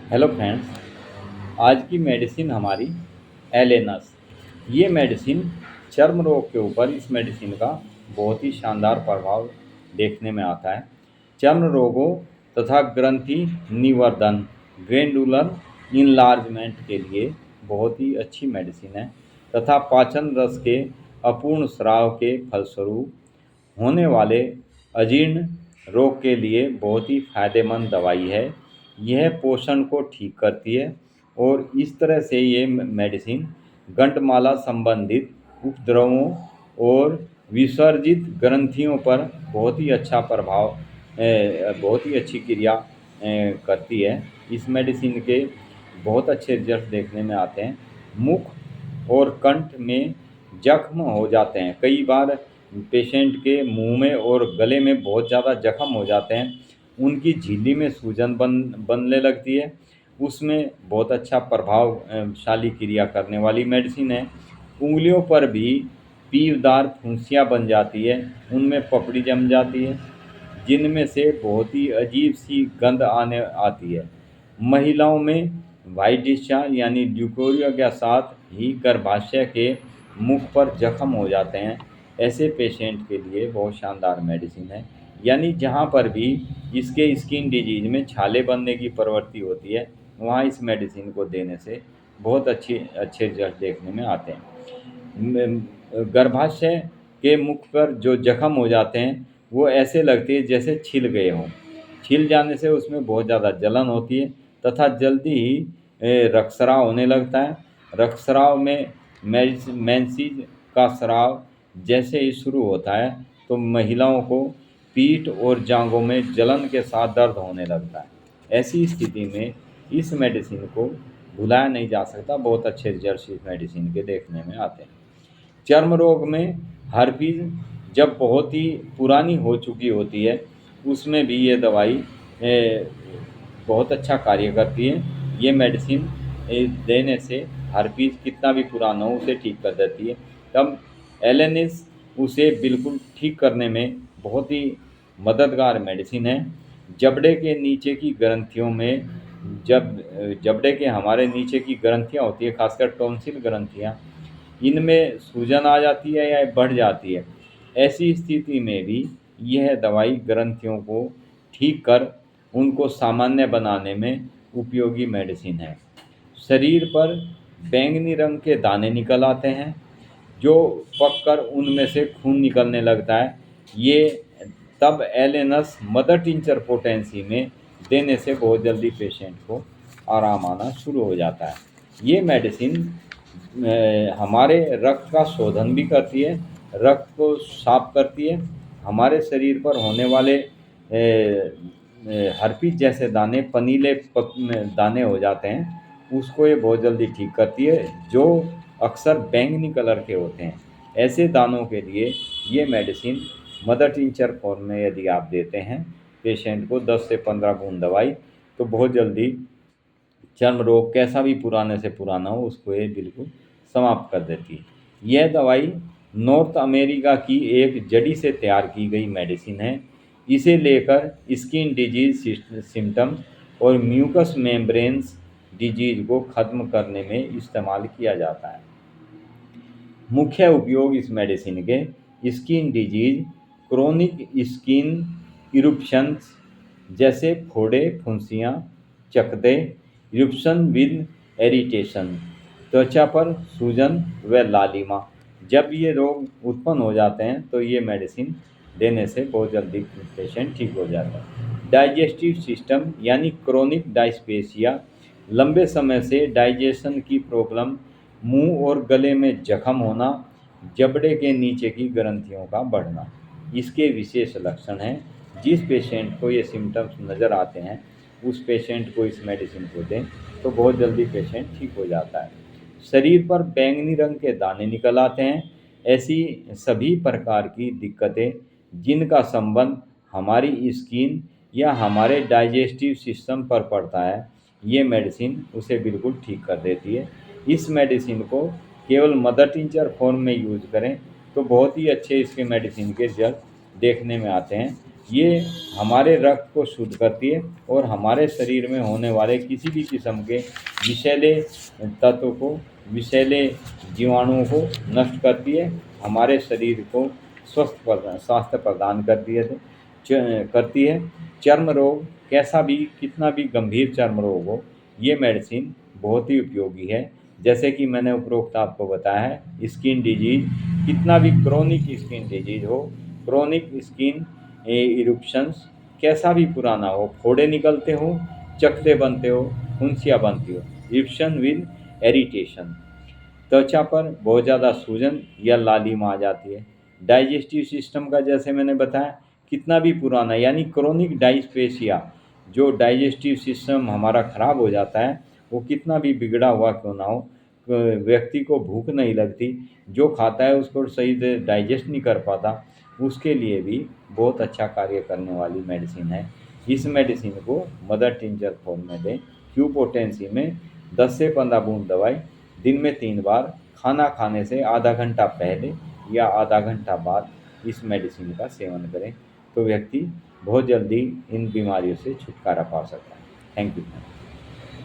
Hello friends. आज की medicine हमारी एलेनस। ये मेडिसिन चर्म रोग के ऊपर इस मेडिसिन का बहुत ही शानदार प्रभाव देखने में आता है। चर्म रोगों तथा ग्रंथि निवर्धन ग्रैंडुलर इनलार्जमेंट के लिए बहुत ही अच्छी मेडिसिन है तथा पाचन रस के अपूर्ण स्राव के फलस्वरूप होने वाले अजीर्ण रोग के लिए बहुत ही फायदेमंद दवाई है। यह पोषण को ठीक करती है और इस तरह से ये मेडिसिन गंटमाला संबंधित उपद्रवों और विसर्जित ग्रंथियों पर बहुत ही अच्छा प्रभाव बहुत ही अच्छी क्रिया करती है। इस मेडिसिन के बहुत अच्छे रिजल्ट देखने में आते हैं। मुख और कंठ में जख्म हो जाते हैं। कई बार पेशेंट के मुंह में और गले में बहुत ज़्यादा जख्म हो जाते हैं। उनकी झिल्ली में सूजन बनने लगती है। उसमें बहुत अच्छा प्रभावशाली क्रिया करने वाली मेडिसिन है। उंगलियों पर भी पीवदार फुंसियाँ बन जाती है, उनमें पपड़ी जम जाती है, जिनमें से बहुत ही अजीब सी गंध आने आती है। महिलाओं में वाइट डिस्चार्ज यानी ल्यूकोरिया के साथ ही गर्भाशय के मुख पर जख्म हो जाते हैं। ऐसे पेशेंट के लिए बहुत शानदार मेडिसिन है। यानी जहाँ पर भी इसके स्किन डिजीज में छाले बनने की प्रवृत्ति होती है, वहाँ इस मेडिसिन को देने से बहुत अच्छे रिजल्ट देखने में आते हैं। गर्भाशय के मुख पर जो जख्म हो जाते हैं वो ऐसे लगते हैं जैसे छिल गए हों। छिल जाने से उसमें बहुत ज़्यादा जलन होती है तथा जल्दी ही रक्तस्राव होने लगता है। रक्तस्राव में मेंसेस का स्राव जैसे ही शुरू होता है तो महिलाओं को पीठ और जांघों में जलन के साथ दर्द होने लगता है। ऐसी स्थिति में इस मेडिसिन को भुलाया नहीं जा सकता। बहुत अच्छे रिजल्ट इस मेडिसिन के देखने में आते हैं। चर्म रोग में हर्पीज जब बहुत ही पुरानी हो चुकी होती है, उसमें भी ये दवाई बहुत अच्छा कार्य करती है। ये मेडिसिन देने से हर्पीज कितना भी पुराना हो उसे ठीक कर देती है। तब एलेनिस उसे बिल्कुल ठीक करने में बहुत ही मददगार मेडिसिन है। जबड़े के नीचे की ग्रंथियों में जब जबड़े के हमारे नीचे की ग्रंथियाँ होती है, खासकर टॉन्सिल ग्रंथियाँ, इनमें सूजन आ जाती है या बढ़ जाती है। ऐसी स्थिति में भी यह दवाई ग्रंथियों को ठीक कर उनको सामान्य बनाने में उपयोगी मेडिसिन है। शरीर पर बैंगनी रंग के दाने निकल आते हैं जो पककर उनमें से खून निकलने लगता है। ये तब एलेनस मदर टिंचर पोटेंसी में देने से बहुत जल्दी पेशेंट को आराम आना शुरू हो जाता है। ये मेडिसिन हमारे रक्त का शोधन भी करती है, रक्त को साफ करती है। हमारे शरीर पर होने वाले हर्पीज जैसे दाने दाने हो जाते हैं, उसको ये बहुत जल्दी ठीक करती है, जो अक्सर बैंगनी कलर के होते हैं। ऐसे दानों के लिए ये मेडिसिन मदर टिंचर फॉर्म में यदि आप देते हैं पेशेंट को 10 से 15 बूंद दवाई, तो बहुत जल्दी चर्म रोग कैसा भी पुराने से पुराना हो उसको ये बिल्कुल समाप्त कर देती है। यह दवाई नॉर्थ अमेरिका की एक जड़ी से तैयार की गई मेडिसिन है। इसे लेकर स्किन डिजीज सिम्टम्स और म्यूकस मेम्ब्रेन्स डिजीज को खत्म करने में इस्तेमाल किया जाता है। मुख्य उपयोग इस मेडिसिन के स्किन डिजीज, क्रोनिक स्किन इरुप्शंस जैसे फोड़े, फुंसियाँ, चकत्ते, इरुप्शन विद एरिटेशन, त्वचा पर सूजन व लालिमा, जब ये रोग उत्पन्न हो जाते हैं तो ये मेडिसिन देने से बहुत जल्दी पेशेंट ठीक हो जाता है। डाइजेस्टिव सिस्टम यानी क्रोनिक डायस्पेसिया, लंबे समय से डाइजेशन की प्रॉब्लम, मुंह और गले में जख्म होना, जबड़े के नीचे की ग्रंथियों का बढ़ना, इसके विशेष लक्षण हैं। जिस पेशेंट को ये सिम्टम्स नज़र आते हैं उस पेशेंट को इस मेडिसिन को दें तो बहुत जल्दी पेशेंट ठीक हो जाता है। शरीर पर बैंगनी रंग के दाने निकल आते हैं। ऐसी सभी प्रकार की दिक्कतें जिनका संबंध हमारी स्किन या हमारे डाइजेस्टिव सिस्टम पर पड़ता है, ये मेडिसिन उसे बिल्कुल ठीक कर देती है। इस मेडिसिन को केवल मदर टिंचर फॉर्म में यूज करें तो बहुत ही अच्छे इसके मेडिसिन के रिजल्ट देखने में आते हैं। ये हमारे रक्त को शुद्ध करती है और हमारे शरीर में होने वाले किसी भी किस्म के विषैले तत्व को, विषैले जीवाणुओं को नष्ट करती है, हमारे शरीर को स्वास्थ्य प्रदान करती है। करती है। चर्म रोग, कैसा भी कितना भी गंभीर चर्म रोग हो, ये मेडिसिन बहुत ही उपयोगी है। जैसे कि मैंने उपरोक्त आपको बताया है, स्किन डिजीज, कितना भी क्रोनिक स्किन डिजीज हो, क्रोनिक स्किन इरुप्शंस, कैसा भी पुराना हो, फोड़े निकलते हो, चकते बनते हो, फुंसियाँ बनती हो, इरुप्शन विद एरिटेशन, त्वचा पर बहुत ज़्यादा सूजन या लालिमा आ जाती है। डाइजेस्टिव सिस्टम का जैसे मैंने बताया, कितना भी पुराना यानी क्रोनिक डाइस्पेसिया, जो डाइजेस्टिव सिस्टम हमारा खराब हो जाता है, वो कितना भी बिगड़ा हुआ क्यों ना हो, व्यक्ति को भूख नहीं लगती, जो खाता है उसको सही से डाइजेस्ट नहीं कर पाता, उसके लिए भी बहुत अच्छा कार्य करने वाली मेडिसिन है। इस मेडिसिन को मदर टिंचर फॉर्म में दें। क्यू पोटेंसी में 10 से 15 बूंद दवाई दिन में 3 बार, खाना खाने से आधा घंटा पहले या आधा घंटा बाद इस मेडिसिन का सेवन करें, तो व्यक्ति बहुत जल्दी इन बीमारियों से छुटकारा पा सकता है। Thank you.